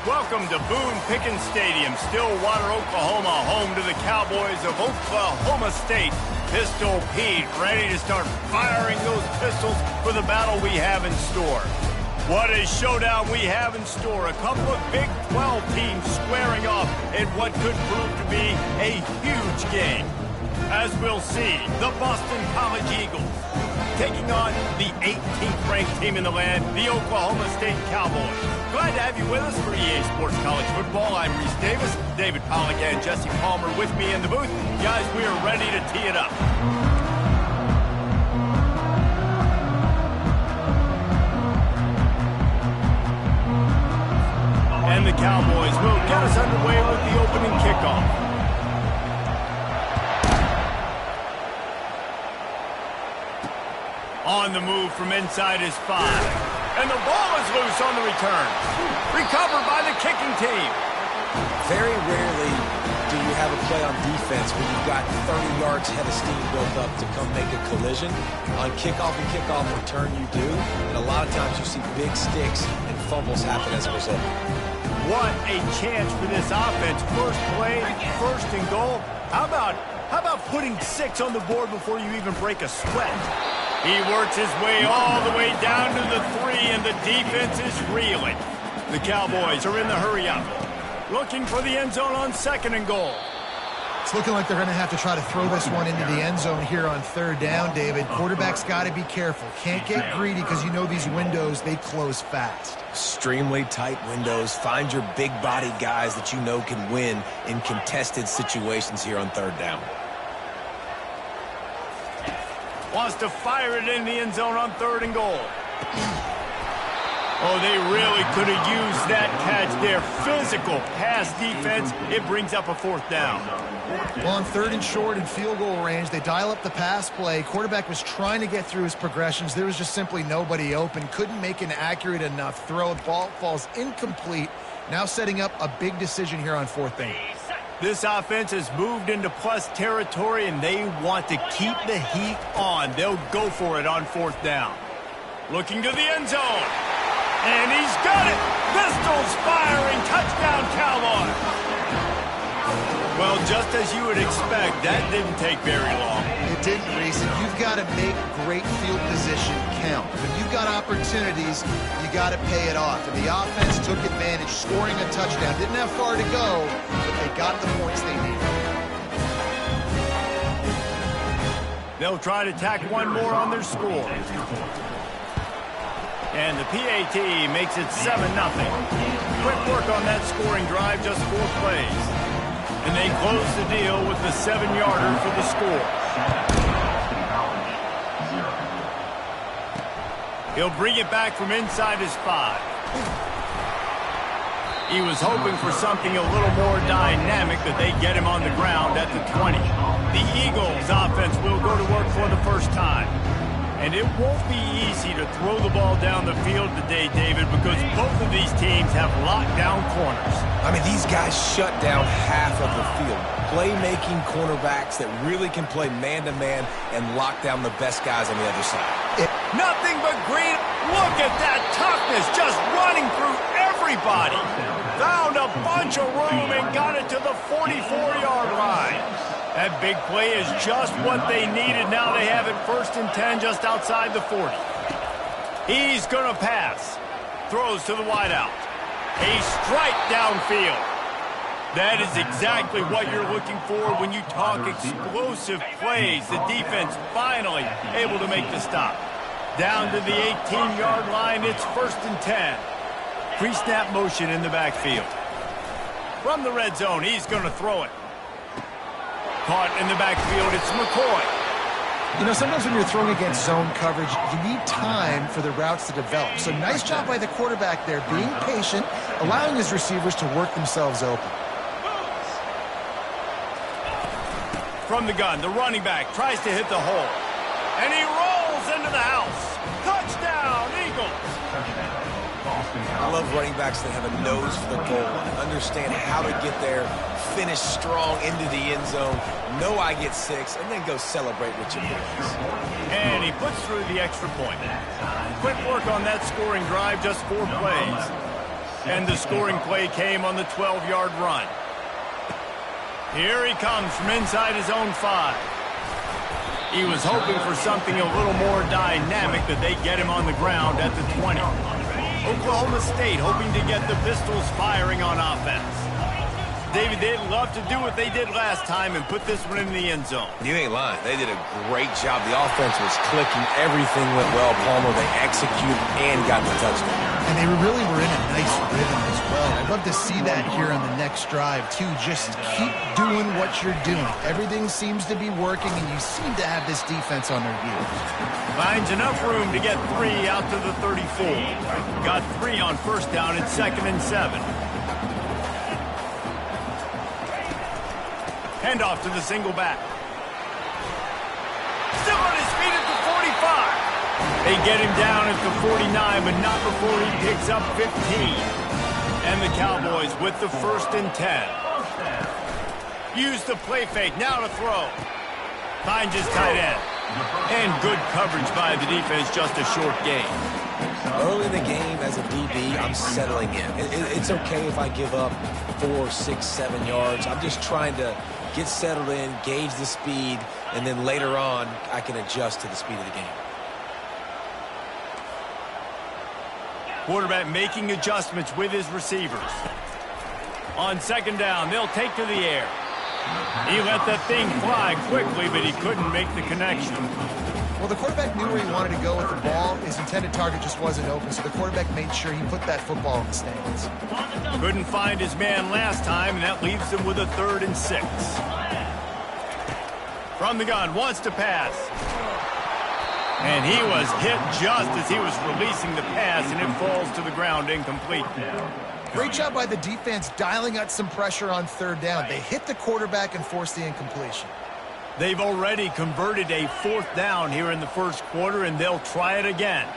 Welcome to Boone Pickens Stadium, Stillwater, Oklahoma, home to the Cowboys of Oklahoma State. Pistol Pete ready to start firing those pistols for the battle we have in store. What a showdown we have in store. A couple of Big 12 teams squaring off in what could prove to be a huge game. As we'll see, the Boston College Eagles taking on the 18th ranked team in the land, the Oklahoma State Cowboys. Glad to have you with us for EA Sports College Football. I'm Reese Davis, David Pollack and Jesse Palmer with me in the booth. Guys, we are ready to tee it up. And the Cowboys will get us underway with the opening kickoff. On the move from inside his 5. And the ball is loose on the return. Recovered by the kicking team. Very rarely do you have a play on defense when you've got 30 yards head of steam built up to come make a collision. On kickoff and kickoff return you do. And a lot of times you see big sticks and fumbles happen as a result. What a chance for this offense. First play, first and goal. How about putting 6 on the board before you even break a sweat? He works his way all the way down to the 3, and the defense is reeling. The Cowboys are in the hurry-up, looking for the end zone on 2nd and goal. It's looking like they're going to have to try to throw this one into the end zone here on 3rd down, David. Quarterback's got to be careful. Can't get greedy because you know these windows, they close fast. Extremely tight windows. Find your big-bodied guys that you know can win in contested situations here on 3rd down. Wants to fire it in the end zone on 3rd and goal. Oh, they really could have used that catch there. Physical pass defense. It brings up a 4th down. Well, on 3rd and short and field goal range, they dial up the pass play. Quarterback was trying to get through his progressions. There was just simply nobody open. Couldn't make an accurate enough throw. Ball falls incomplete. Now setting up a big decision here on 4th down. This offense has moved into plus territory, and they want to keep the heat on. They'll go for it on 4th down. Looking to the end zone. And he's got it. Pistols firing. Touchdown, Cowboys. Well, just as you would expect, that didn't take very long. It didn't, Reese. You've got to make great field position count. When you've got opportunities, you got to pay it off. And the offense took advantage, scoring a touchdown. Didn't have far to go, but they got the points they needed. They'll try to tack one more on their score. And the PAT makes it 7-0. Quick work on that scoring drive, just 4 plays. And they close the deal with the 7-yarder for the score. He'll bring it back from inside his 5. He was hoping for something a little more dynamic, but they get him on the ground at the 20. The Eagles offense will go to work for the first time. And it won't be easy to throw the ball down the field today, David, because both of these teams have lockdown corners. I mean, these guys shut down half of the field. Playmaking cornerbacks that really can play man-to-man and lock down the best guys on the other side. Nothing but green. Look at that toughness, just running through everybody. Found a bunch of room and got it to the 44-yard line. That big play is just what they needed. Now they have it 1st and 10 just outside the 40. He's going to pass. Throws to the wideout. A strike downfield. That is exactly what you're looking for when you talk explosive plays. The defense finally able to make the stop. Down to the 18-yard line, it's 1st and 10. Pre-snap motion in the backfield. From the red zone, he's going to throw it. Caught in the backfield, it's McCoy. You know, sometimes when you're throwing against zone coverage, you need time for the routes to develop. So nice job by the quarterback there, being patient, allowing his receivers to work themselves open. From the gun, the running back tries to hit the hole. And he rolls into the house. Touchdown, Eagles. I love running backs that have a nose for the goal line, understand how to get there, finish strong into the end zone, know I get 6, and then go celebrate with your boys. And he puts through the extra point. Quick work on that scoring drive, just 4 plays. And the scoring play came on the 12-yard run. Here he comes from inside his own 5. He was hoping for something a little more dynamic, that they get him on the ground at the 20. Oklahoma State hoping to get the Pistols firing on offense. David, they'd love to do what they did last time and put this one in the end zone. You ain't lying. They did a great job. The offense was clicking. Everything went well, Palmer. They executed and got the touchdown. And they really were in a nice rhythm as well. I'd love to see that here on the next drive, too. Just keep doing what you're doing. Everything seems to be working, and you seem to have this defense on their heels. Finds enough room to get 3 out to the 34. Got 3 on first down at 2nd and 7. Handoff to the single back. Still on his feet at the 45. They get him down at the 49, but not before he picks up 15. And the Cowboys with the 1st and 10. Use the play fake, now to throw. Finds his tight end. And good coverage by the defense, just a short gain. Early in the game, as a DB, I'm settling in. It's okay if I give up 4, 6, 7 yards. I'm just trying to get settled in, gauge the speed, and then later on, I can adjust to the speed of the game. Quarterback making adjustments with his receivers. On 2nd down, they'll take to the air. He let that thing fly quickly, but he couldn't make the connection. Well, the quarterback knew where he wanted to go with the ball. His intended target just wasn't open, so the quarterback made sure he put that football in the stands. Couldn't find his man last time, and that leaves him with a 3rd and 6. From the gun, wants to pass. And he was hit just as he was releasing the pass, and it falls to the ground incomplete. Great job by the defense dialing out some pressure on 3rd down. They hit the quarterback and forced the incompletion. They've already converted a 4th down here in the 1st quarter, and they'll try it again.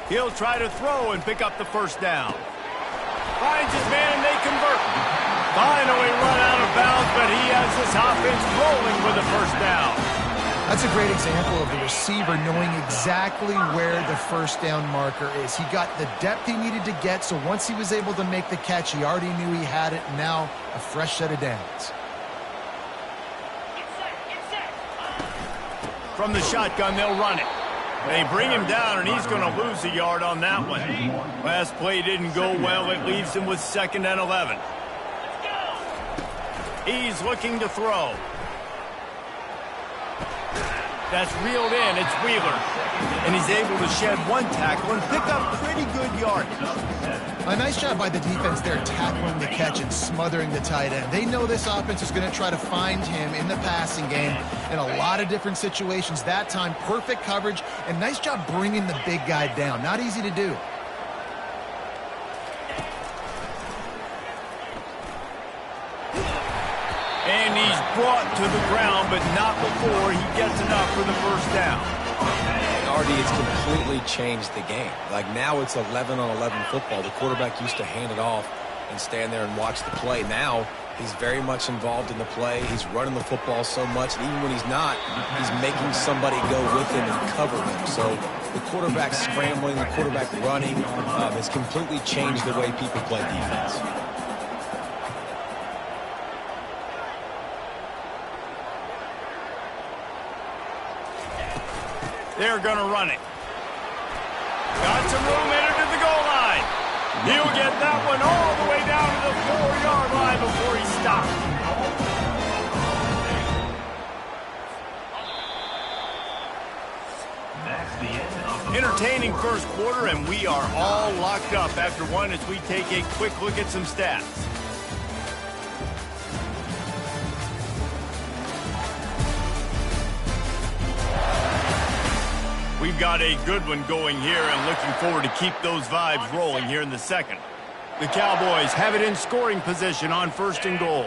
He'll try to throw and pick up the 1st down. Finds his man, and they convert. Finally run out of bounds, but he has this offense rolling with a 1st down. That's a great example of the receiver knowing exactly where the 1st down marker is. He got the depth he needed to get, so once he was able to make the catch, he already knew he had it. Now a fresh set of downs. From the shotgun, they'll run it. They bring him down, and he's going to lose a yard on that one. Last play didn't go well. It leaves him with 2nd and 11. He's looking to throw. That's reeled in. It's Wheeler. And he's able to shed 1 tackle and pick up pretty good yardage. A nice job by the defense there, tackling the catch and smothering the tight end. They know this offense is going to try to find him in the passing game in a lot of different situations. That time, perfect coverage, and nice job bringing the big guy down. Not easy to do. And he's brought to the ground, but not before he gets enough for the 1st down. Artie, it's completely changed the game. Like, now it's 11-on-11 football. The quarterback used to hand it off and stand there and watch the play. Now he's very much involved in the play. He's running the football so much, and even when he's not, he's making somebody go with him and cover him. So the quarterback scrambling, the quarterback running has completely changed the way people play defense. They're going to run it. Got some room, entered to the goal line. He'll get that one all the way down to the 4-yard line before he stops. Entertaining 1st quarter, and we are all locked up after one as we take a quick look at some stats. We've got a good one going here, and looking forward to keep those vibes rolling here in the 2nd. The Cowboys have it in scoring position on 1st and goal.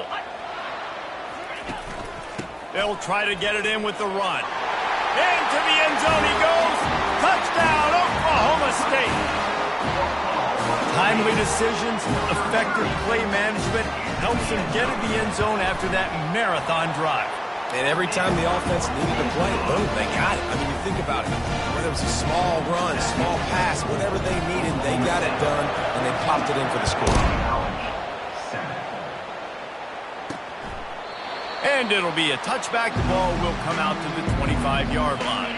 They'll try to get it in with the run. Into the end zone he goes. Touchdown, Oklahoma State. Timely decisions, effective play management helps them get in the end zone after that marathon drive. And every time the offense needed to play, boom, they got it. I mean, you think about it. Whether it was a small run, small pass, whatever they needed, they got it done, and they popped it in for the score. And it'll be a touchback. The ball will come out to the 25-yard line.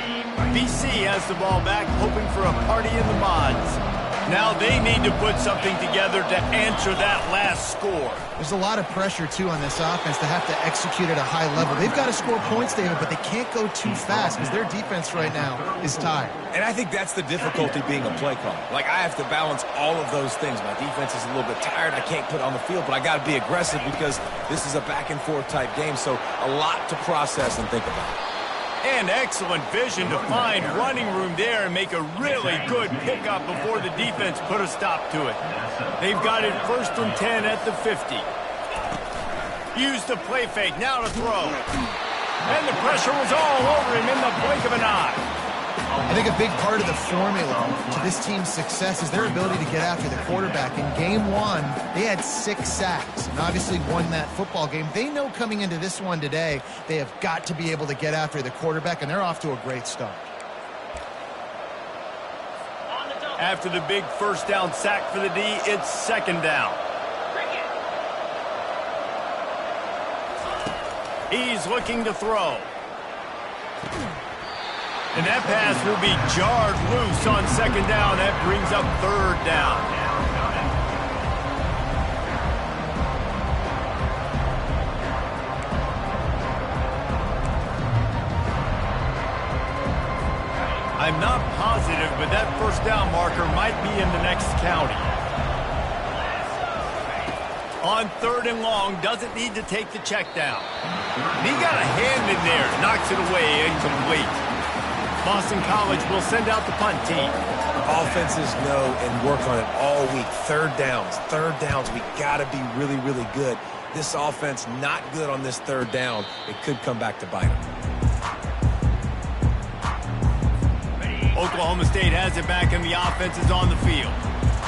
BC has the ball back, hoping for a party in the mods. Now they need to put something together to answer that last score. There's a lot of pressure, too, on this offense to have to execute at a high level. They've got to score points, David, but they can't go too fast because their defense right now is tired. And I think that's the difficulty being a play caller. Like, I have to balance all of those things. My defense is a little bit tired. I can't put it on the field, but I got to be aggressive because this is a back-and-forth type game, so a lot to process and think about. And excellent vision to find running room there and make a really good pickup before the defense put a stop to it. They've got it 1st and 10 at the 50. Use the play fake, now to throw. And the pressure was all over him in the blink of an eye. I think a big part of the formula to this team's success is their ability to get after the quarterback. In game 1, they had 6 sacks and obviously won that football game. They know coming into this one today, they have got to be able to get after the quarterback, and they're off to a great start. After the big first down sack for the D, it's 2nd down. He's looking to throw. And that pass will be jarred loose on 2nd down. That brings up 3rd down. I'm not positive, but that 1st down marker might be in the next county. On 3rd and long, doesn't need to take the check down. He got a hand in there, knocks it away, incomplete. Boston College will send out the punt team. Offenses know and work on it all week. 3rd downs, we got to be really, really good. This offense not good on this 3rd down. It could come back to bite them. Oklahoma State has it back and the offense is on the field.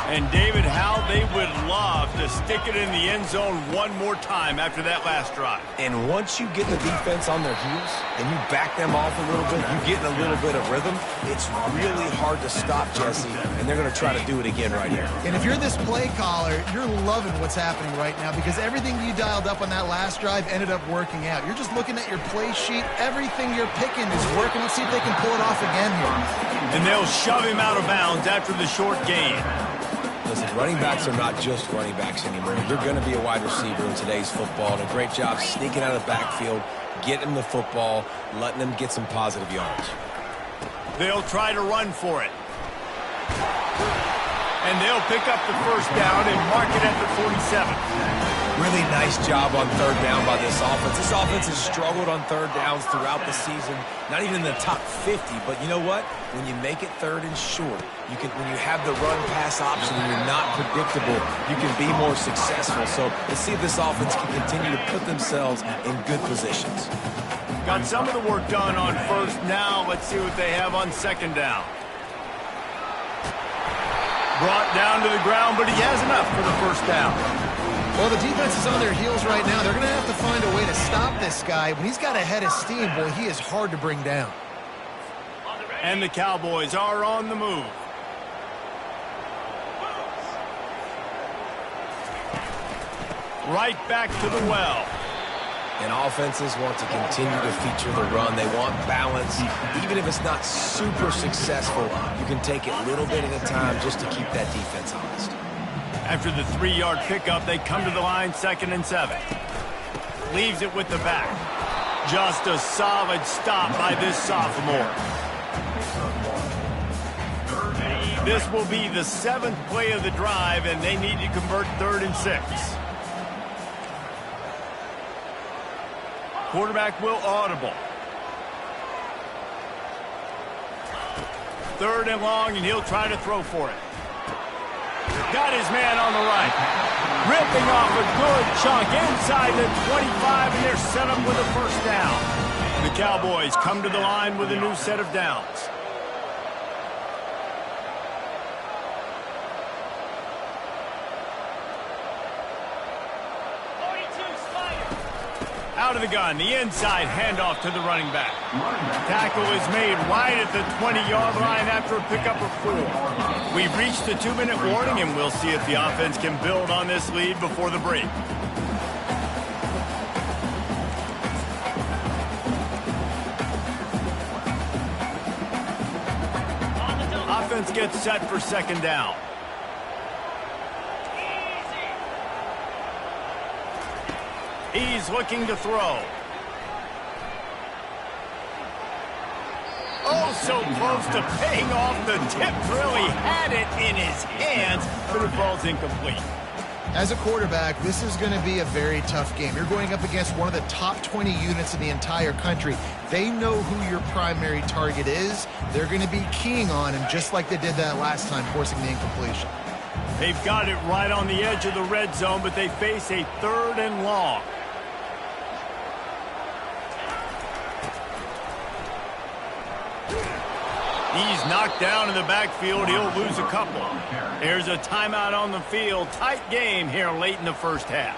And David, how they would love to stick it in the end zone one more time after that last drive. And once you get the defense on their heels and you back them off a little bit, you get in a little bit of rhythm, it's really hard to stop, Jesse, and they're going to try to do it again right here. And if you're this play caller, you're loving what's happening right now because everything you dialed up on that last drive ended up working out. You're just looking at your play sheet. Everything you're picking is working. Let's see if they can pull it off again here. And they'll shove him out of bounds after the short gain. Listen, running backs are not just running backs anymore. You're going to be a wide receiver in today's football. And a great job sneaking out of the backfield, getting the football, letting them get some positive yards. They'll try to run for it. And they'll pick up the 1st down and mark it at the 47. Really nice job on 3rd down by this offense. This offense has struggled on 3rd downs throughout the season. Not even in the top 50, but you know what? When you make it 3rd and short, when you have the run-pass option and you're not predictable, you can be more successful. So let's see if this offense can continue to put themselves in good positions. Got some of the work done on 1st. Now let's see what they have on 2nd down. Brought down to the ground, but he has enough for the 1st down. Well, the defense is on their heels right now. They're going to have to find a way to stop this guy. When he's got a head of steam, boy, he is hard to bring down. And the Cowboys are on the move. Right back to the well. And offenses want to continue to feature the run. They want balance. Even if it's not super successful, you can take it little bit at a time just to keep that defense honest. After the 3-yard pickup, they come to the line 2nd and 7. Leaves it with the back. Just a solid stop by this sophomore. This will be the 7th play of the drive, and they need to convert 3rd and 6. Quarterback will audible. 3rd and long, and he'll try to throw for it. Got his man on the right. Ripping off a good chunk inside the 25, and they're set up with a 1st down. The Cowboys come to the line with a new set of downs. Out of the gun, the inside handoff to the running back. Tackle is made right at the 20-yard line after a pickup of 4. We've reached the 2-minute warning, and we'll see if the offense can build on this lead before the break. Offense gets set for second down. He's looking to throw. Oh, so close to paying off the tip. Really had it in his hands, but it falls incomplete. As a quarterback, this is going to be a very tough game. You're going up against one of the top 20 units in the entire country. They know who your primary target is. They're going to be keying on him just like they did that last time, forcing the incompletion. They've got it right on the edge of the red zone, but they face a 3rd and long. He's knocked down in the backfield. He'll lose a couple. There's a timeout on the field. Tight game here late in the first half.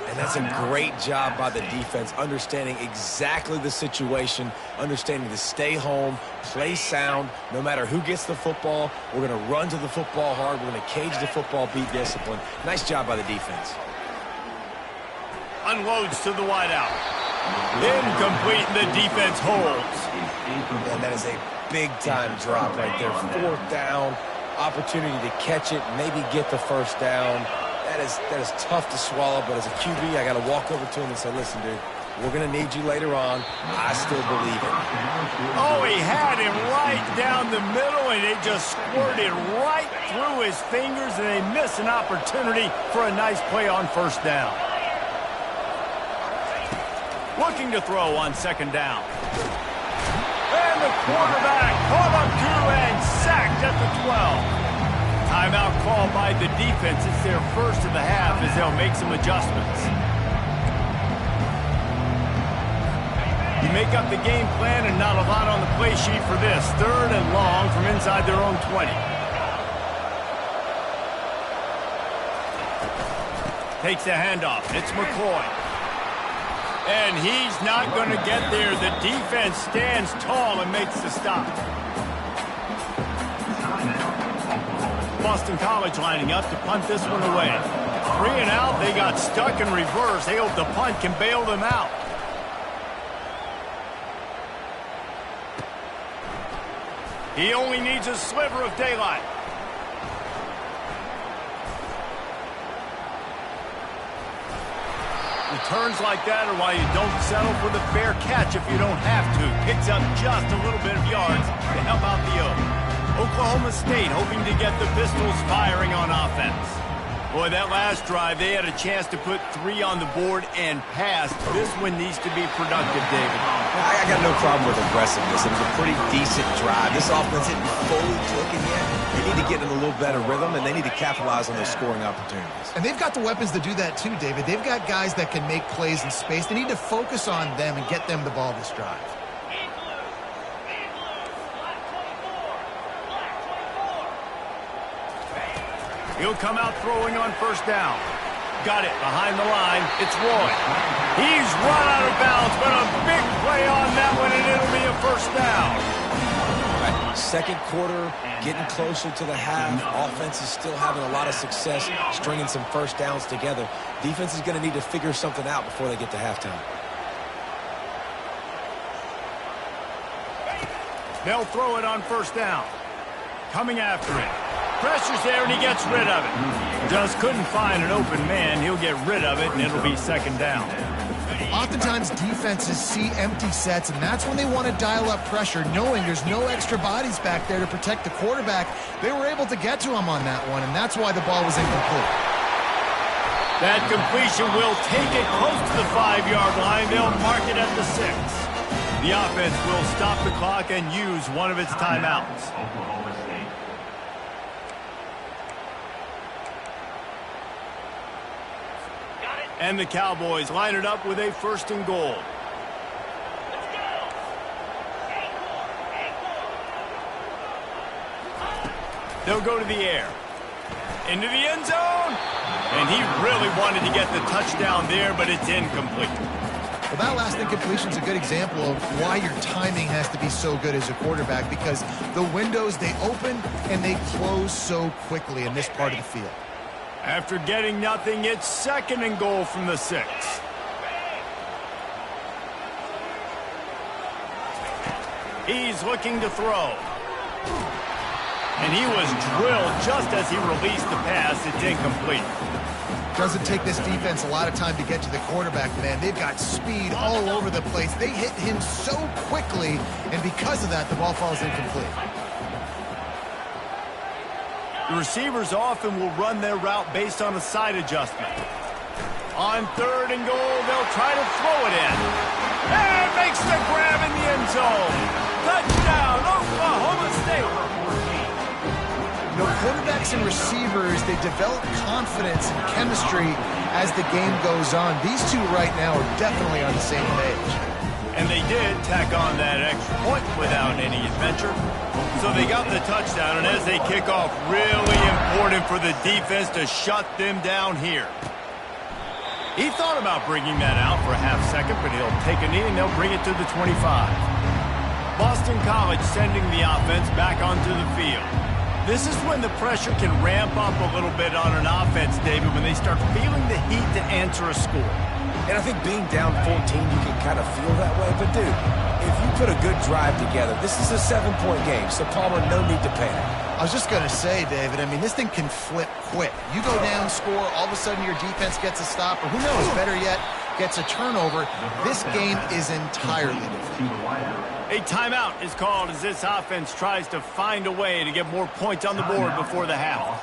And that's a great job by the defense, understanding exactly the situation, understanding to stay home, play sound. No matter who gets the football, we're going to run to the football hard. We're going to cage the football, be disciplined. Nice job by the defense. Unloads to the wideout. Incomplete, and the defense holds. And that is a big-time drop right there. 4th down, opportunity to catch it, maybe get the first down. That is tough to swallow, but as a QB, I got to walk over to him and say, listen, dude, we're going to need you later on. I still believe it. Oh, he had him right down the middle, and it just squirted right through his fingers, and they miss an opportunity for a nice play on first down. Looking to throw on second down. And the quarterback caught up to and sacked at the 12. Timeout called by the defense. It's their first of the half as they'll make some adjustments. You make up the game plan and not a lot on the play sheet for this. 3rd and long from inside their own 20. Takes the handoff. It's McCoy. And he's not going to get there. The defense stands tall and makes the stop. Boston College lining up to punt this one away. 3 and out. They got stuck in reverse. They hope the punt can bail them out. He only needs a sliver of daylight. Returns like that are why you don't settle for the fair catch if you don't have to. Picks up just a little bit of yards to help out the Oak. Oklahoma State hoping to get the Pistols firing on offense. Boy, that last drive, they had a chance to put 3 on the board and pass. This one needs to be productive, David. I got no problem with aggressiveness. It was a pretty decent drive. This offense isn't fully clicking yet. They need to get in a little better rhythm, and they need to capitalize on those scoring opportunities. And they've got the weapons to do that too, David. They've got guys that can make plays in space. They need to focus on them and get them the ball this drive. He'll come out throwing on first down. Got it behind the line. It's Roy. He's run out of bounds, but a big play on that one, and it'll be a first down. Right. Second quarter, getting closer to the half. Offense is still having a lot of success stringing some first downs together. Defense is going to need to figure something out before they get to halftime. They'll throw it on first down. Coming after it. Pressure's there, and he gets rid of it. Just couldn't find an open man. He'll get rid of it, and it'll be second down. Oftentimes, defenses see empty sets, and that's when they want to dial up pressure, knowing there's no extra bodies back there to protect the quarterback. They were able to get to him on that one, and that's why the ball was incomplete. That completion will take it close to the 5-yard line. They'll mark it at the 6. The offense will stop the clock and use one of its timeouts. And the Cowboys line it up with a 1st and goal. They'll go to the air. Into the end zone. And he really wanted to get the touchdown there, but it's incomplete. Well, that last incompletion is a good example of why your timing has to be so good as a quarterback, because the windows, they open and they close so quickly in this part of the field. After getting nothing, it's 2nd and goal from the 6. He's looking to throw. And he was drilled just as he released the pass. It's incomplete. Doesn't take this defense a lot of time to get to the quarterback, man. They've got speed all over the place. They hit him so quickly, and because of that, the ball falls incomplete. The receivers often will run their route based on a side adjustment. On 3rd and goal, they'll try to throw it in. And makes the grab in the end zone. Touchdown, Oklahoma State. You know, quarterbacks and receivers, they develop confidence and chemistry as the game goes on. These two right now are definitely on the same page. And they did tack on that extra point without any adventure. So they got the touchdown, and as they kick off, really important for the defense to shut them down here. He thought about bringing that out for a half second, but he'll take a knee and they'll bring it to the 25. Boston College sending the offense back onto the field. This is when the pressure can ramp up a little bit on an offense, David, when they start feeling the heat to answer a score. And I think being down 14, you can kind of feel that way. But, dude, if you put a good drive together, this is a 7-point game, so Palmer, no need to panic. I was just going to say, David, I mean, this thing can flip quick. You go down, score, all of a sudden your defense gets a stop, or who knows, better yet, gets a turnover. This game is entirely different. A timeout is called as this offense tries to find a way to get more points on the board before the half.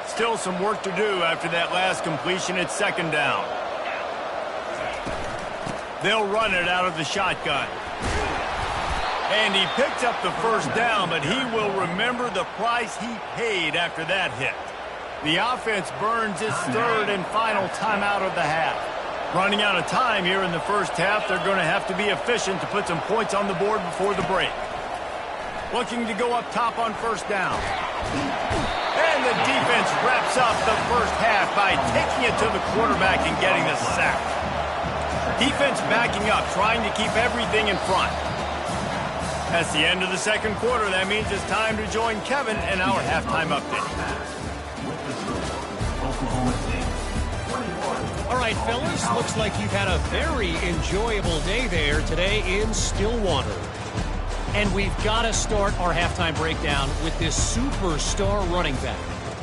Still some work to do after that last completion. It's 2nd down. They'll run it out of the shotgun. And he picked up the 1st down, but he will remember the price he paid after that hit. The offense burns its 3rd and final timeout of the half. Running out of time here in the 1st half, they're going to have to be efficient to put some points on the board before the break. Looking to go up top on 1st down. And the defense wraps up the 1st half by taking it to the quarterback and getting the sack. Defense backing up, trying to keep everything in front. That's the end of the 2nd quarter. That means it's time to join Kevin in our halftime update. All right, fellas, looks like you've had a very enjoyable day there today in Stillwater. And we've got to start our halftime breakdown with this superstar running back.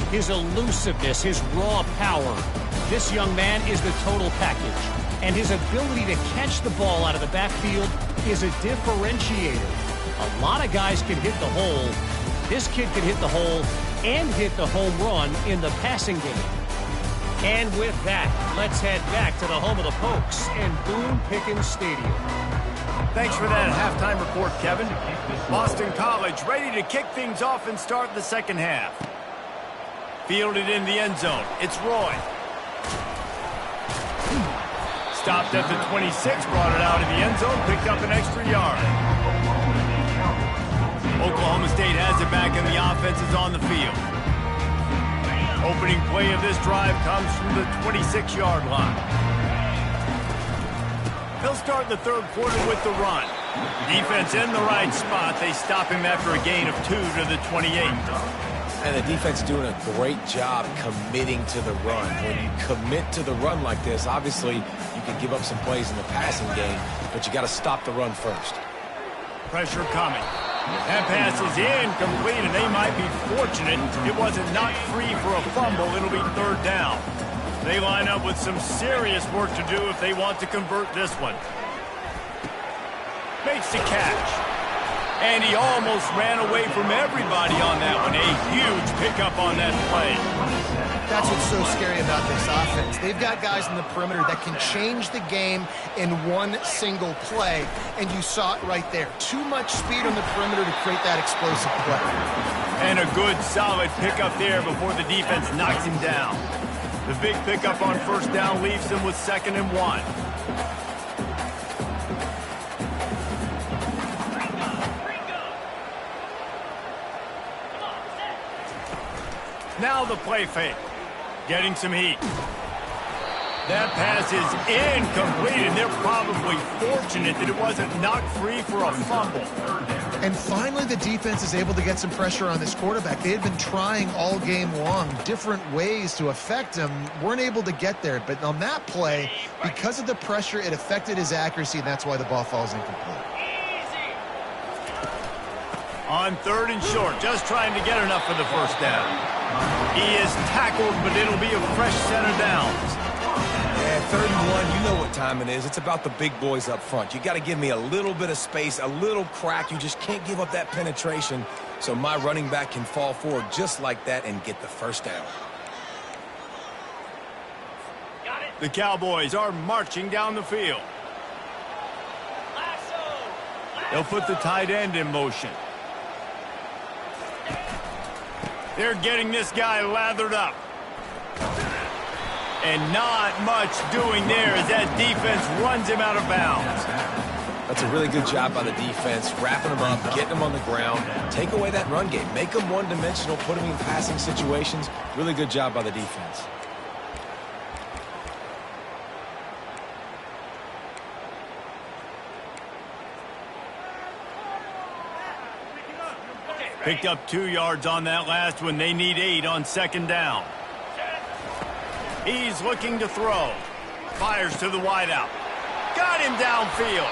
His elusiveness, his raw power. This young man is the total package. And his ability to catch the ball out of the backfield is a differentiator. A lot of guys can hit the hole. This kid can hit the hole and hit the home run in the passing game. And with that, let's head back to the home of the Pokes and Boone Pickens Stadium. Thanks for that halftime report, Kevin. Boston College ready to kick things off and start the 2nd half. Fielded in the end zone. It's Roy. Stopped at the 26, brought it out of the end zone, picked up an extra yard. Oklahoma State has it back and the offense is on the field. Opening play of this drive comes from the 26-yard line. They'll start the 3rd quarter with the run. Defense in the right spot. They stop him after a gain of 2 to the 28. And the defense doing a great job committing to the run. When you commit to the run like this, obviously you can give up some plays in the passing game, but you got to stop the run first. Pressure coming. That pass is incomplete, and they might be fortunate it wasn't knocked free for a fumble. It'll be 3rd down. They line up with some serious work to do if they want to convert this one. Makes the catch. And he almost ran away from everybody on that one. A huge pickup on that play. That's what's so scary about this offense. They've got guys in the perimeter that can change the game in one single play, and you saw it right there. Too much speed on the perimeter to create that explosive play. And a good, solid pickup there before the defense knocks him down. The big pickup on 1st down leaves them with 2nd and 1. Now the play fake. Getting some heat. That pass is incomplete, and they're probably fortunate that it wasn't knocked free for a fumble. And finally, the defense is able to get some pressure on this quarterback. They had been trying all game long different ways to affect him, weren't able to get there. But on that play, because of the pressure, it affected his accuracy, and that's why the ball falls incomplete. On 3rd and short, just trying to get enough for the first down. He is tackled, but it'll be a fresh set of downs. Yeah, 3rd and 1, you know what time it is. It's about the big boys up front. You got to give me a little bit of space, a little crack. You just can't give up that penetration, so my running back can fall forward just like that and get the first down. The Cowboys are marching down the field. They'll put the tight end in motion. They're getting this guy lathered up. And not much doing there as that defense runs him out of bounds. That's a really good job by the defense, wrapping him up, getting him on the ground. Take away that run game. Make him one-dimensional, put him in passing situations. Really good job by the defense. Picked up 2 yards on that last one. They need 8 on 2nd down. He's looking to throw. Fires to the wideout. Got him downfield.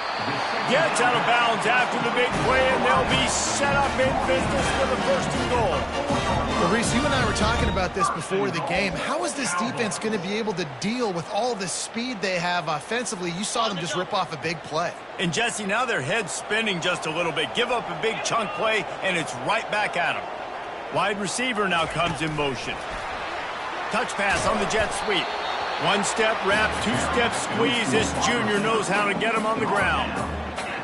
Gets out of bounds after the big play, and they'll be set up in business for the 1st and goal. Well, Reese, you and I were talking about this before the game. How is this defense going to be able to deal with all the speed they have offensively? You saw them just rip off a big play. And, Jesse, now their head's spinning just a little bit. Give up a big chunk play, and it's right back at them. Wide receiver now comes in motion. Touch pass on the jet sweep. 1-step wrap, 2-step squeeze. This junior knows how to get him on the ground.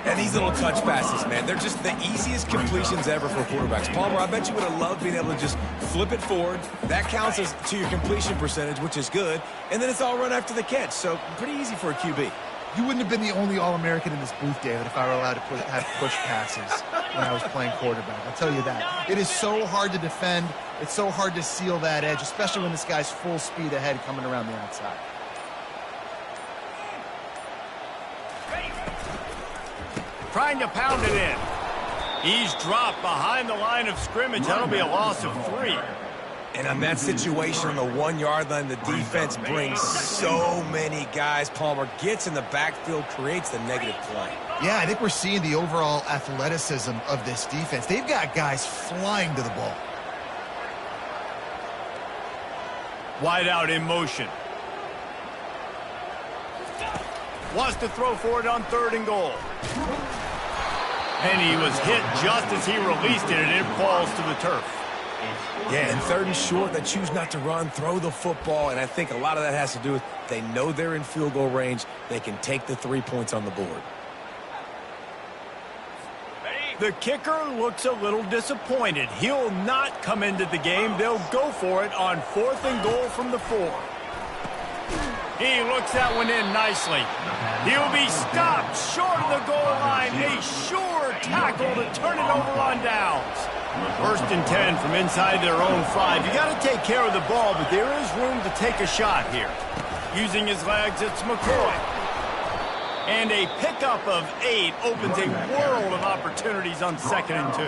And these little touch passes, man, they're just the easiest completions ever for quarterbacks. Palmer, I bet you would have loved being able to just flip it forward. That counts as to your completion percentage, which is good. And then it's all run after the catch, so pretty easy for a QB. You wouldn't have been the only All-American in this booth, David, if I were allowed to have push passes when I was playing quarterback. I'll tell you that. It is so hard to defend. It's so hard to seal that edge, especially when this guy's full speed ahead coming around the outside. Trying to pound it in. He's dropped behind the line of scrimmage. That'll be a loss of 3. And on that situation on the 1-yard line, the defense brings so many guys. Palmer gets in the backfield, creates the negative play. Yeah, I think we're seeing the overall athleticism of this defense. They've got guys flying to the ball. Wide out in motion. Wants to throw for it on 3rd and goal. And he was hit just as he released it, and it falls to the turf. Yeah, and 3rd and short, they choose not to run, throw the football, and I think a lot of that has to do with they know they're in field goal range. They can take the 3 points on the board. The kicker looks a little disappointed. He'll not come into the game. They'll go for it on 4th and goal from the 4. He looks that one in nicely. He'll be stopped short of the goal line. A sure tackle to turn it over on downs. 1st and 10 from inside their own 5. You got to take care of the ball, but there is room to take a shot here. Using his legs, it's McCoy. And a pickup of 8 opens a world of opportunities on 2nd and 2.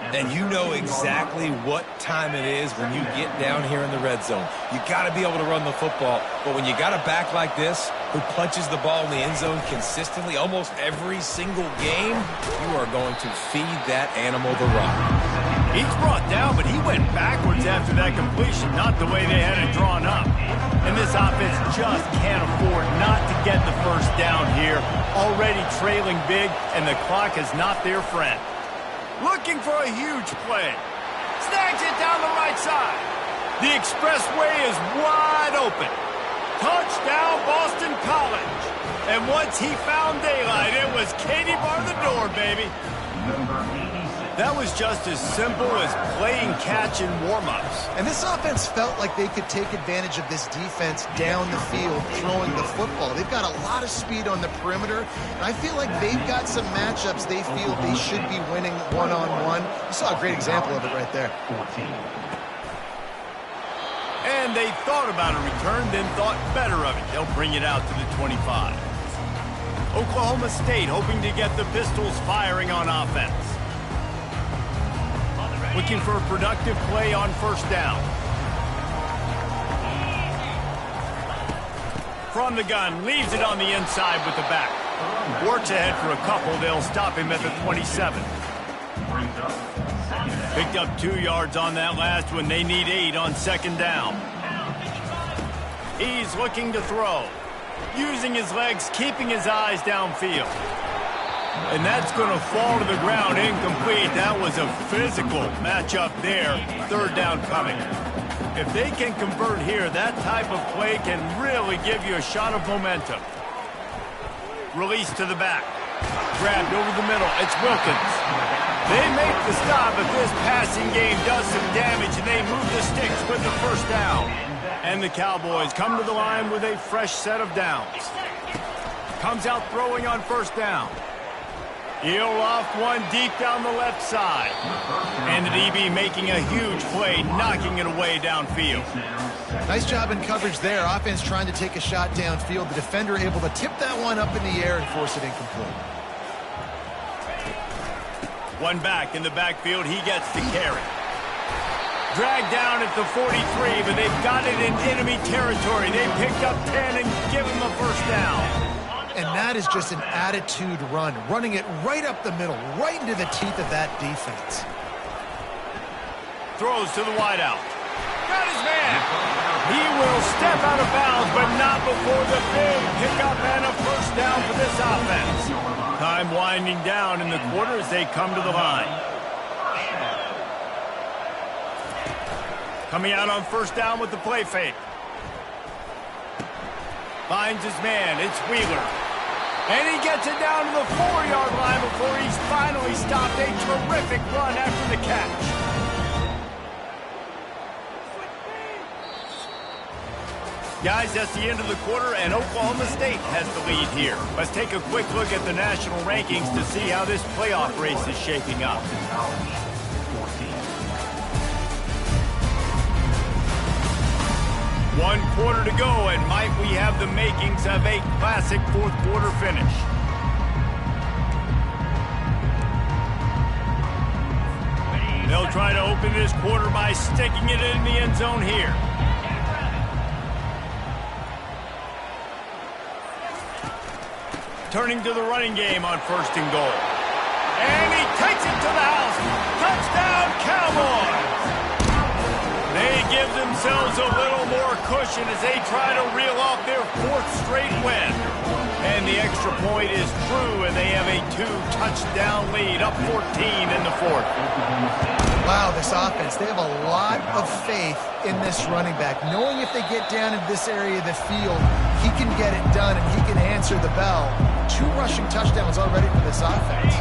And you know exactly what time it is when you get down here in the red zone. You got to be able to run the football. But when you got a back like this who punches the ball in the end zone consistently almost every single game, you are going to feed that animal the rock. He's brought down, but he went backwards after that completion, not the way they had it drawn up. And this offense just can't afford not to get the first down here. Already trailing big, and the clock is not their friend. Looking for a huge play. Snags it down the right side. The expressway is wide open. Touchdown, Boston College. And once he found daylight, it was Katie bar the door, baby. That was just as simple as playing catch in warm-ups. And this offense felt like they could take advantage of this defense down the field, throwing the football. They've got a lot of speed on the perimeter, and I feel like they've got some matchups they feel they should be winning one-on-one. You saw a great example of it right there. And they thought about a return, then thought better of it. They'll bring it out to the 25. Oklahoma State hoping to get the Pistols firing on offense. Looking for a productive play on first down. From the gun, leaves it on the inside with the back. Works ahead for a couple. They'll stop him at the 27. Picked up 2 yards on that last one. They need 8 on second down. He's looking to throw. Using his legs, keeping his eyes downfield. And that's going to fall to the ground incomplete. That was a physical matchup there. Third down coming. If they can convert here, that type of play can really give you a shot of momentum. Release to the back. Grabbed over the middle. It's Wilkins. They make the stop, but this passing game does some damage, and they move the sticks with the first down. And the Cowboys come to the line with a fresh set of downs. Comes out throwing on first down. He'll loft one deep down the left side. And the DB making a huge play, knocking it away downfield. Nice job in coverage there. Offense trying to take a shot downfield. The defender able to tip that one up in the air and force it incomplete. One back in the backfield. He gets the carry. Dragged down at the 43, but they've got it in enemy territory. They picked up 10 and give him a first down. And that is just an attitude run, running it right up the middle, right into the teeth of that defense. Throws to the wideout. Got his man. He will step out of bounds, but not before the big pickup and a first down for this offense. Time winding down in the quarter as they come to the line. Coming out on first down with the play fake. Finds his man. It's Wheeler. And he gets it down to the 4-yard line before he's finally stopped. A terrific run after the catch. Guys, that's the end of the quarter, and Oklahoma State has the lead here. Let's take a quick look at the national rankings to see how this playoff race is shaping up. One quarter to go, and might we have the makings of a classic fourth quarter finish. They'll try to open this quarter by sticking it in the end zone here. Turning to the running game on first and goal. And he takes it to the house. Touchdown, Cowboys! They give themselves a little more cushion as they try to reel off their 4th straight win. And the extra point is true, and they have a 2-touchdown lead, up 14 in the 4th. Wow, this offense, they have a lot of faith in this running back, knowing if they get down in this area of the field, he can get it done and he can answer the bell. 2 rushing touchdowns already for this offense.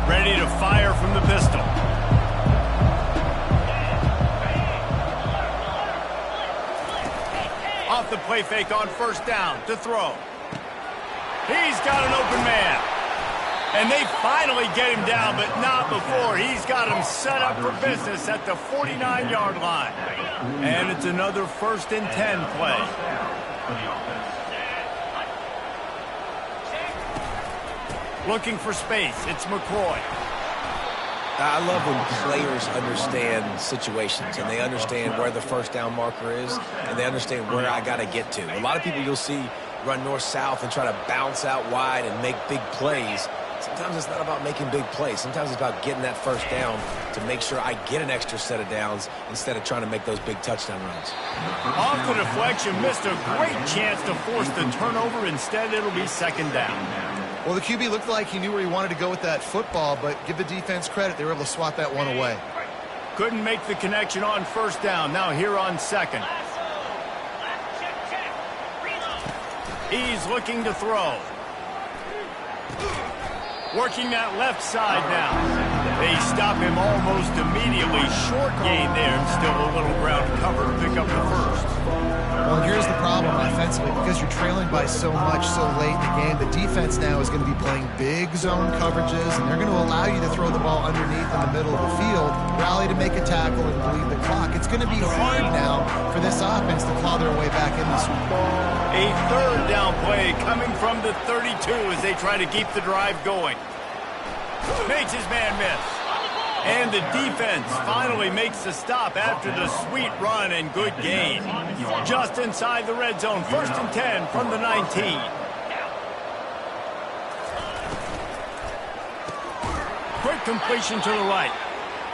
Ready to fire from the pistol. Off the play fake on first down to throw. He's got an open man. And they finally get him down, but not before. He's got him set up for business at the 49-yard line. And it's another 1st and 10 play. Looking for space. It's McCoy. I love when players understand situations and they understand where the first down marker is and they understand where I got to get to. A lot of people you'll see run north-south and try to bounce out wide and make big plays. Sometimes it's not about making big plays. Sometimes it's about getting that first down to make sure I get an extra set of downs instead of trying to make those big touchdown runs. Off the deflection, missed a great chance to force the turnover. Instead, it'll be second down. Well, the QB looked like he knew where he wanted to go with that football, but give the defense credit. They were able to swat that one away. Couldn't make the connection on first down. Now here on second. He's looking to throw. Working that left side now. They stop him almost immediately. Short gain there. Still a little ground cover to pick up the first. Well, here's the problem offensively. Because you're trailing by so much so late in the game, the defense now is going to be playing big zone coverages, and they're going to allow you to throw the ball underneath in the middle of the field, rally to make a tackle, and bleed the clock. It's going to be hard now for this offense to claw their way back in this one. A third down play coming from the 32 as they try to keep the drive going. Makes his man miss. And the defense finally makes the stop after the sweet run and good gain. Just inside the red zone, 1st and 10 from the 19. Quick completion to the right.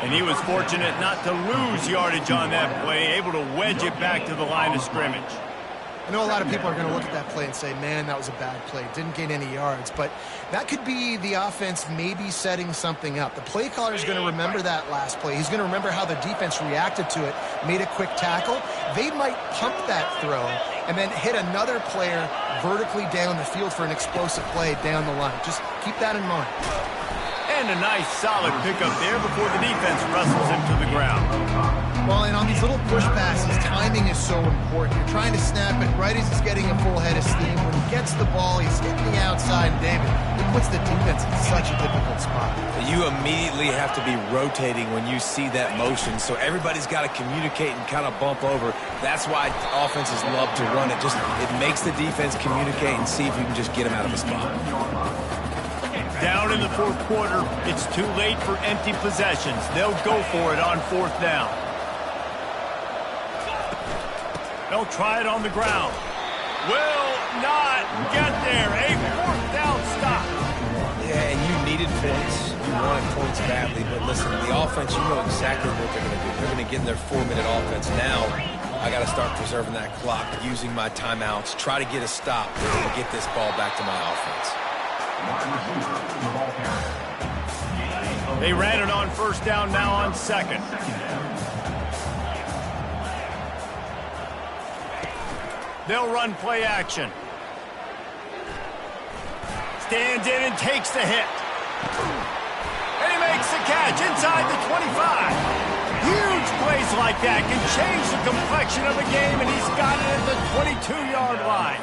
And he was fortunate not to lose yardage on that play, able to wedge it back to the line of scrimmage. I know a lot of people are going to look at that play and say, man, that was a bad play. Didn't gain any yards. But that could be the offense maybe setting something up. The play caller is going to remember that last play. He's going to remember how the defense reacted to it, made a quick tackle. They might pump that throw and then hit another player vertically down the field for an explosive play down the line. Just keep that in mind. And a nice solid pickup there before the defense wrestles him to the ground. Well, and on these little push passes, timing is so important. You're trying to snap it right as he's getting a full head of steam. When he gets the ball, he's hitting the outside. And David, it puts the defense in such a difficult spot. You immediately have to be rotating when you see that motion, so everybody's got to communicate and kind of bump over. That's why offenses love to run it. It makes the defense communicate and see if you can just get him out of a spot. Down in the 4th quarter, it's too late for empty possessions. They'll go for it on 4th down. They'll try it on the ground. Will not get there. A 4th down stop. Yeah, and you needed points. You wanted points badly. But listen, the offense, you know exactly what they're going to do. They're going to get in their 4-minute offense. Now, I got to start preserving that clock, using my timeouts, try to get a stop and get this ball back to my offense. They ran it on 1st down, now on 2nd. They'll run play action. Stands in and takes the hit. And he makes the catch inside the 25. Huge plays like that can change the complexion of a game, and he's got it at the 22-yard line.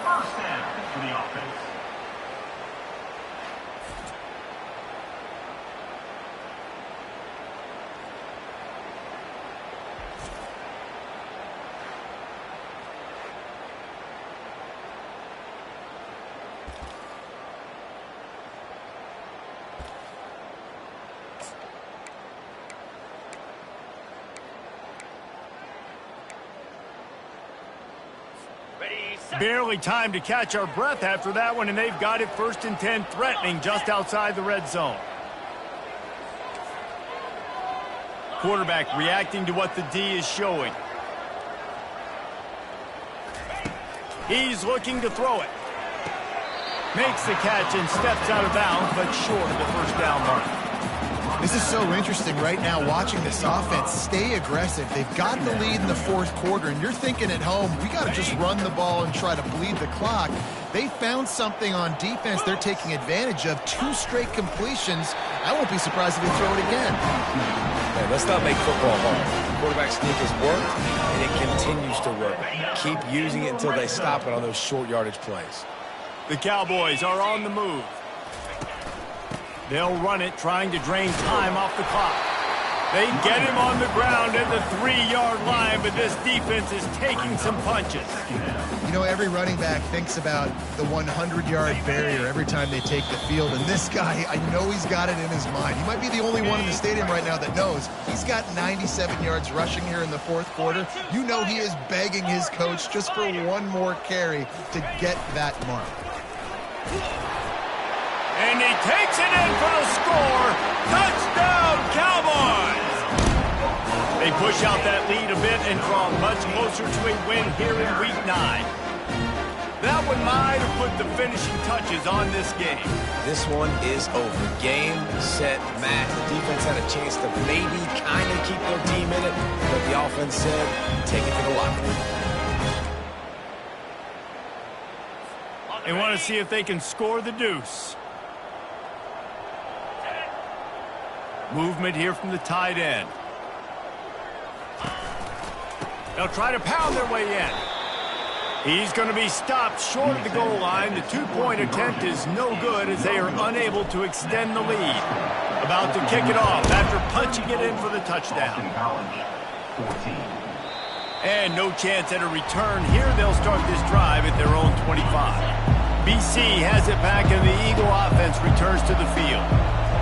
Barely time to catch our breath after that one, and they've got it 1st and 10, threatening just outside the red zone. Quarterback reacting to what the D is showing. He's looking to throw it. Makes the catch and steps out of bounds, but short of the 1st down mark. This is so interesting right now, watching this offense stay aggressive. They've got the lead in the 4th quarter, and you're thinking at home, we got to just run the ball and try to bleed the clock. They found something on defense they're taking advantage of. 2 straight completions. I won't be surprised if they throw it again. Hey, let's not make football hard. Quarterback sneak has worked, and it continues to work. Keep using it until they stop it on those short yardage plays. The Cowboys are on the move. They'll run it, trying to drain time off the clock. They get him on the ground at the 3-yard line, but this defense is taking some punches. You know, every running back thinks about the 100-yard barrier every time they take the field, and this guy, I know he's got it in his mind. He might be the only one in the stadium right now that knows he's got 97 yards rushing here in the 4th quarter. You know he is begging his coach just for one more carry to get that mark. And he takes it in for the score. Touchdown, Cowboys! They push out that lead a bit and draw much closer to a win here in Week 9. That one might have put the finishing touches on this game. This one is over. Game, set, match. The defense had a chance to maybe kind of keep their team in it, but the offense said, take it to the locker room. They want to see if they can score the deuce. Movement here from the tight end. They'll try to pound their way in. He's going to be stopped short of the goal line. The two-point attempt is no good as they are unable to extend the lead. About to kick it off after punching it in for the touchdown. And no chance at a return here. They'll start this drive at their own 25. BC has it back and the Eagle offense returns to the field.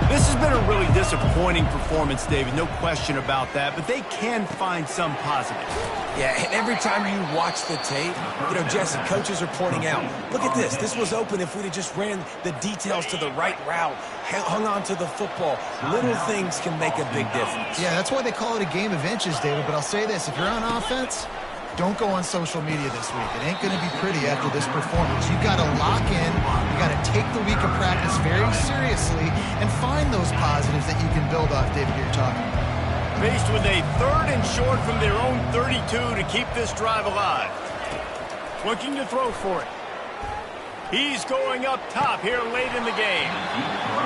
This has been a really disappointing performance, David, no question about that, but they can find some positive. Yeah, and every time you watch the tape, Jesse, coaches are pointing out, look at this. This was open if we'd have just ran the details to the right route, hung on to the football. Little things can make a big difference. Yeah, that's why they call it a game of inches, David, but I'll say this. If you're on offense, don't go on social media this week. It ain't going to be pretty after this performance. You've got to lock in. You've got to take the week of practice very seriously and find those positives that you can build off, David, you're talking about. Faced with a 3rd and short from their own 32 to keep this drive alive. Looking to throw for it. He's going up top here late in the game.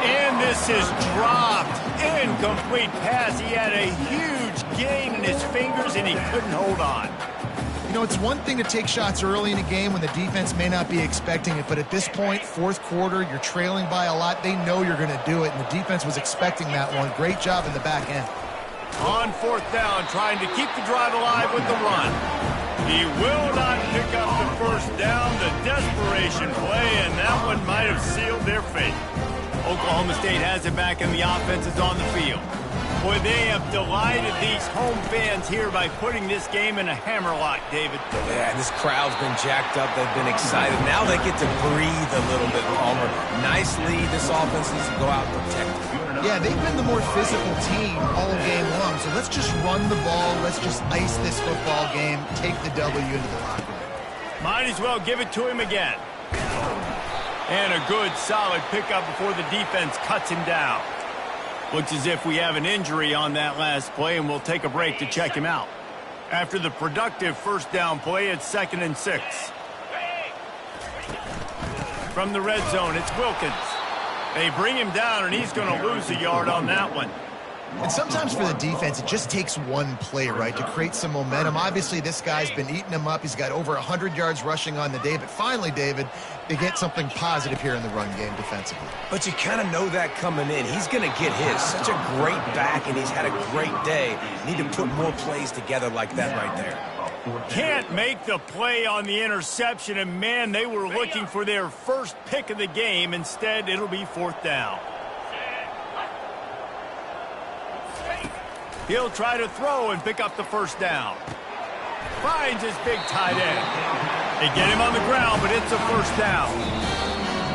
And this is dropped. Incomplete pass. He had a huge gain in his fingers and he couldn't hold on. It's one thing to take shots early in a game when the defense may not be expecting it, but at this point, 4th quarter, you're trailing by a lot. They know you're going to do it, and the defense was expecting that one. Great job in the back end. On 4th down, trying to keep the drive alive with the run. He will not pick up the first down. The desperation play, and that one might have sealed their fate. Oklahoma State has it back, and the offense is on the field. Boy, they have delighted these home fans here by putting this game in a hammerlock, David. Yeah, this crowd's been jacked up. They've been excited. Now they get to breathe a little bit, Palmer. Nice lead. This offense needs to go out and protect it. Yeah, they've been the more physical team all game long. So let's just run the ball. Let's just ice this football game. Take the W into the locker room. Might as well give it to him again. And a good, solid pickup before the defense cuts him down. Looks as if we have an injury on that last play, and we'll take a break to check him out. After the productive 1st down play, it's 2nd and 6. From the red zone, it's Wilkins. They bring him down, and he's going to lose a yard on that one. And sometimes for the defense, it just takes one play, right, to create some momentum. Obviously, this guy's been eating them up. He's got over 100 yards rushing on the day. But finally, David, they get something positive here in the run game defensively. But you kind of know that coming in. He's going to get his. Such a great back, and he's had a great day. Need to put more plays together like that right there. Can't make the play on the interception, and, man, they were looking for their first pick of the game. Instead, it'll be 4th down. He'll try to throw and pick up the 1st down. Finds his big tight end. They get him on the ground, but it's a 1st down.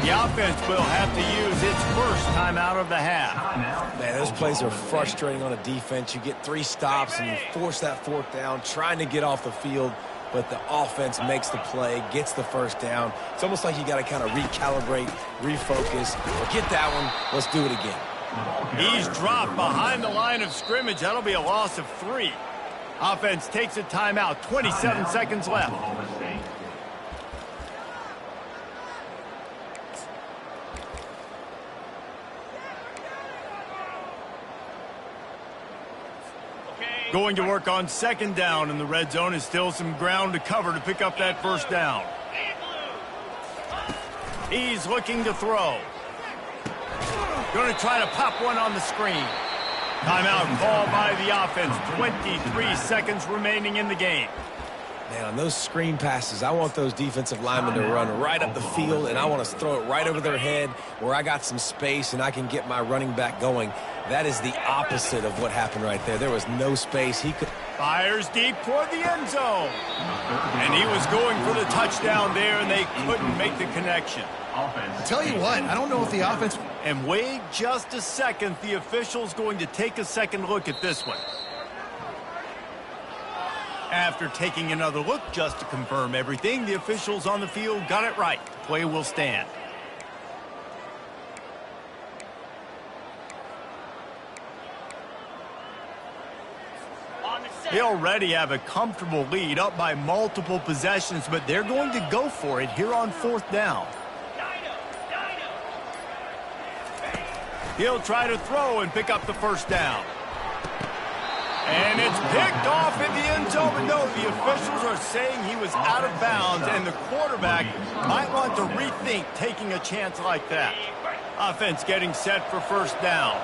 The offense will have to use its first timeout of the half. Man, those plays are frustrating on a defense. You get 3 stops and you force that 4th down, trying to get off the field, but the offense makes the play, gets the 1st down. It's almost like you got to kind of recalibrate, refocus. Forget that one. Let's do it again. He's dropped behind the line of scrimmage. That'll be a loss of 3. Offense takes a timeout. 27 seconds left. Going to work on 2nd down in the red zone. Is still some ground to cover to pick up that 1st down. He's looking to throw. Going to try to pop one on the screen. Timeout called by the offense. 23 seconds remaining in the game. Man, on those screen passes, I want those defensive linemen to run right up the field, and I want to throw it right over their head where I got some space and I can get my running back going. That is the opposite of what happened right there. There was no space. He could... Fires deep toward the end zone. And he was going for the touchdown there, and they couldn't make the connection. I'll tell you what, I don't know if the offense... And wait just a second. The official's going to take a second look at this one. After taking another look just to confirm everything, the officials on the field got it right. Play will stand. They already have a comfortable lead, up by multiple possessions, but they're going to go for it here on 4th down. He'll try to throw and pick up the 1st down. And it's picked off in the end zone, but no, the officials are saying he was out of bounds, and the quarterback might want to rethink taking a chance like that. Offense getting set for first down.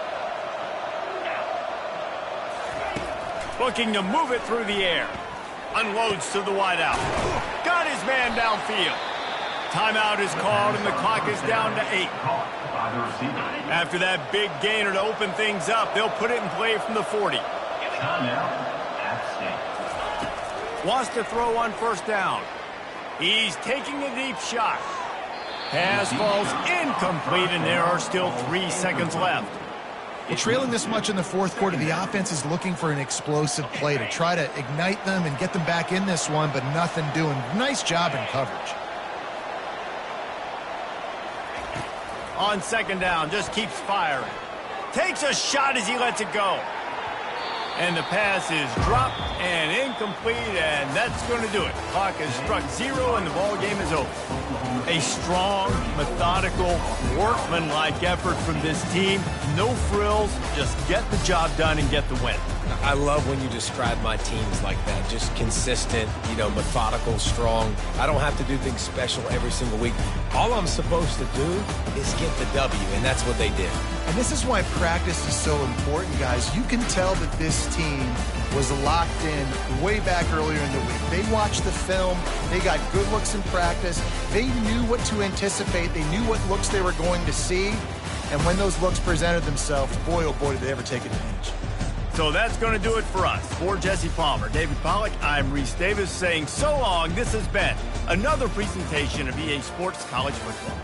Looking to move it through the air. Unloads to the wideout. Got his man downfield. Timeout is called, and the clock is down to 8. After that big gainer to open things up, they'll put it in play from the 40. Wants to throw on first down. He's taking a deep shot. Pass falls incomplete, and there are still 3 seconds left. Well, trailing this much in the fourth quarter, the offense is looking for an explosive play to try to ignite them and get them back in this one, but nothing doing. Nice job in coverage. On second down, just keeps firing. Takes a shot as he lets it go. And the pass is dropped and incomplete, and that's going to do it. Clock has struck 0, and the ball game is over. A strong, methodical, workmanlike effort from this team. No frills, just get the job done and get the win. I love when you describe my teams like that. Just consistent, methodical, strong. I don't have to do things special every single week. All I'm supposed to do is get the W, and that's what they did. And this is why practice is so important, guys. You can tell that this team was locked in way back earlier in the week. They watched the film. They got good looks in practice. They knew what to anticipate. They knew what looks they were going to see. And when those looks presented themselves, boy, oh boy, did they ever take advantage. So that's going to do it for us. For Jesse Palmer, David Pollack, I'm Reese Davis saying so long. This has been another presentation of EA Sports College Football.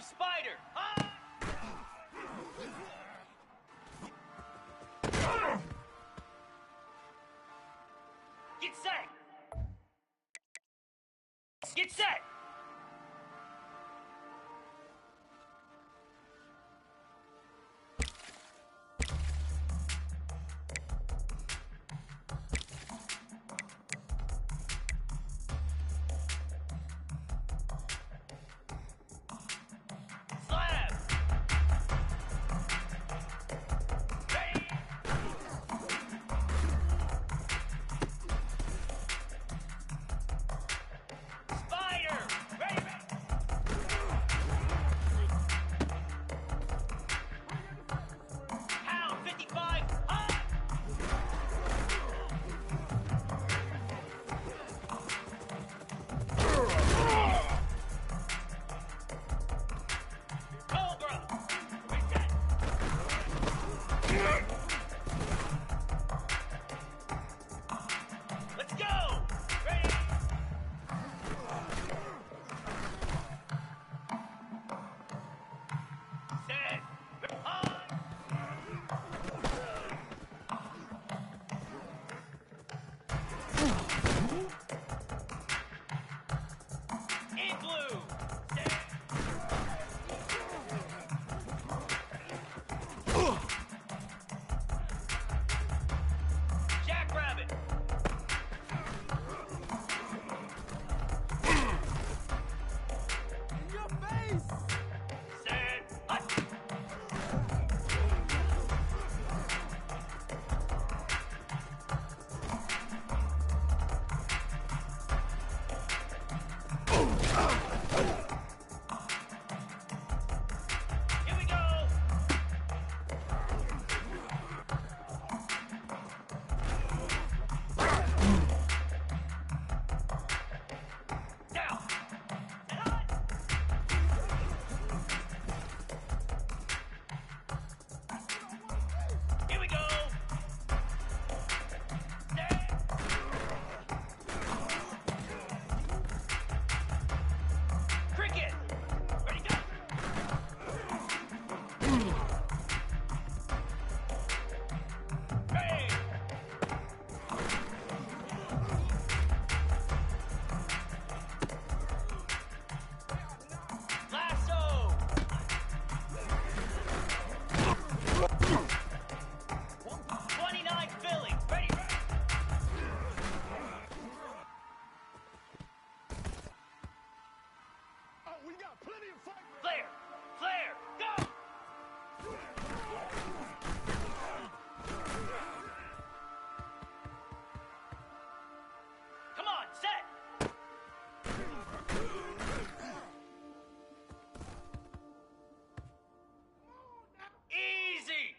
Spider! Get set! Get set! Spider! Here we go. Down. Here we go. Cricket. Ready, go. Hey. Lasso. 29 Philly. Ready. We got plenty of fight. Flare. Flare. Go. Come on, set. Easy.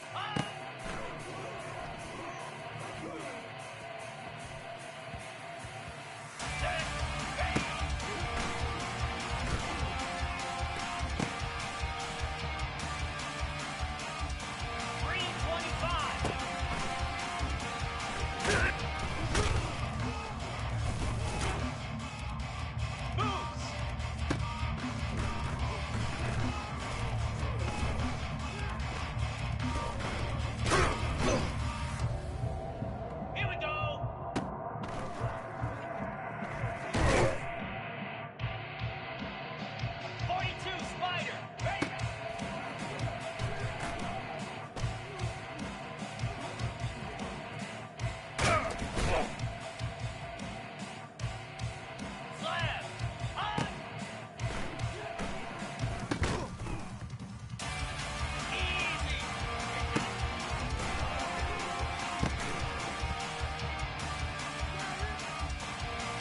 Set. Ready. 325. Moves. Here we go. .42 Spider. Ready. Slab. On. Easy.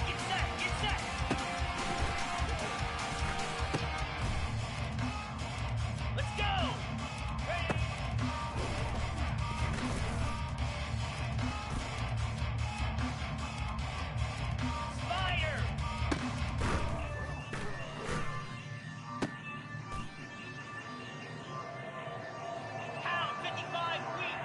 Get set. Get set. Let's go. Ready. Spider. Pound 55 weak.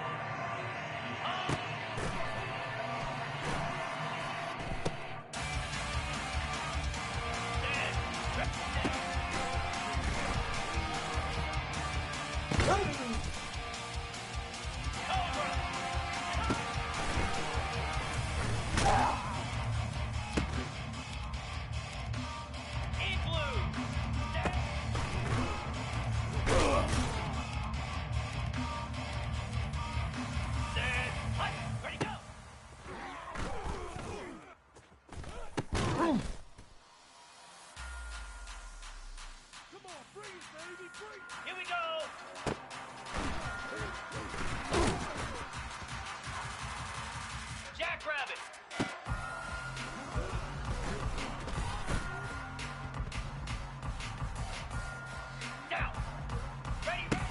Ready, go! Come on, bring it, baby, bring it. Here we go! Jackrabbit! Down! Ready, ready!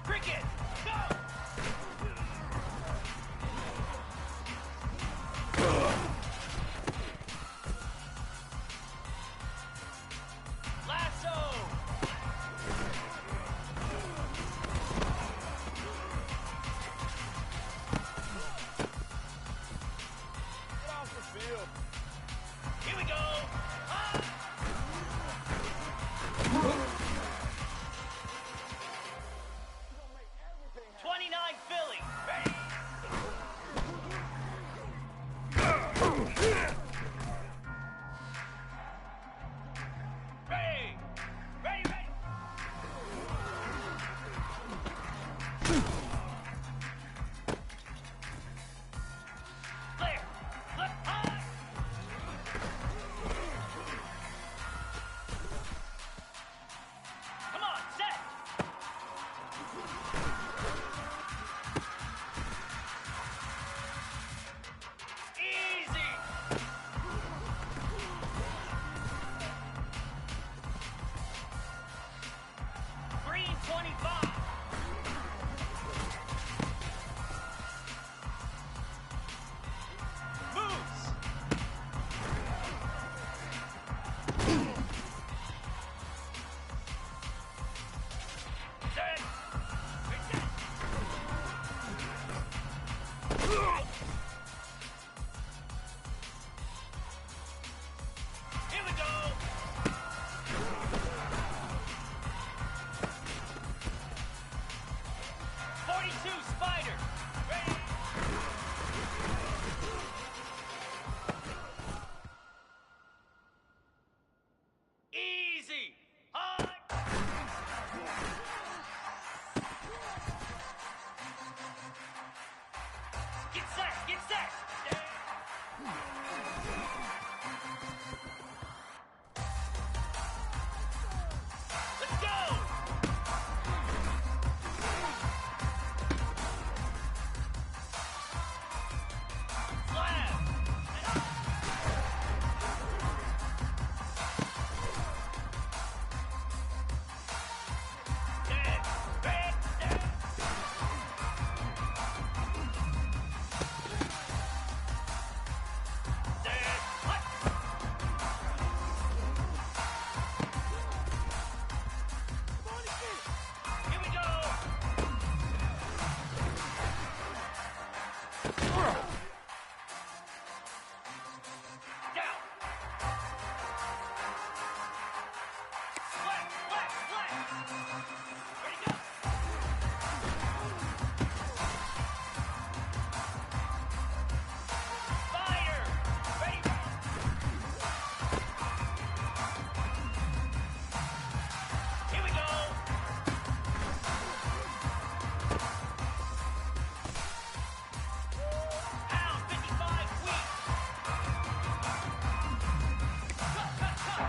Cricket! Go! Lasso! 25. Moves. Set. Reset. Here we go. Spider. Ready. Easy. Hard. Get set. Get set. Let's go. Here we go. Down. Flat, flat, flat. Ready, go. Fire. Ready, go. Here we go. Pound 55 weeks. Cut, cut, cut.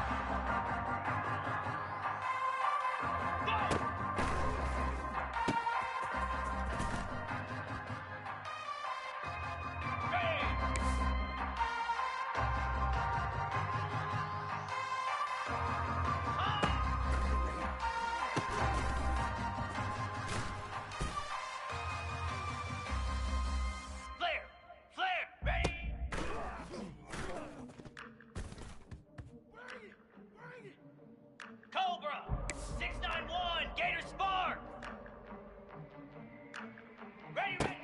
Go. Ready. Flare! Flare! Ready! Cobra! 691! Gator Spark! Ready, ready!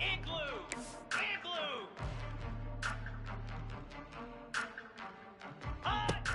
Igloo! Igloo! Hot!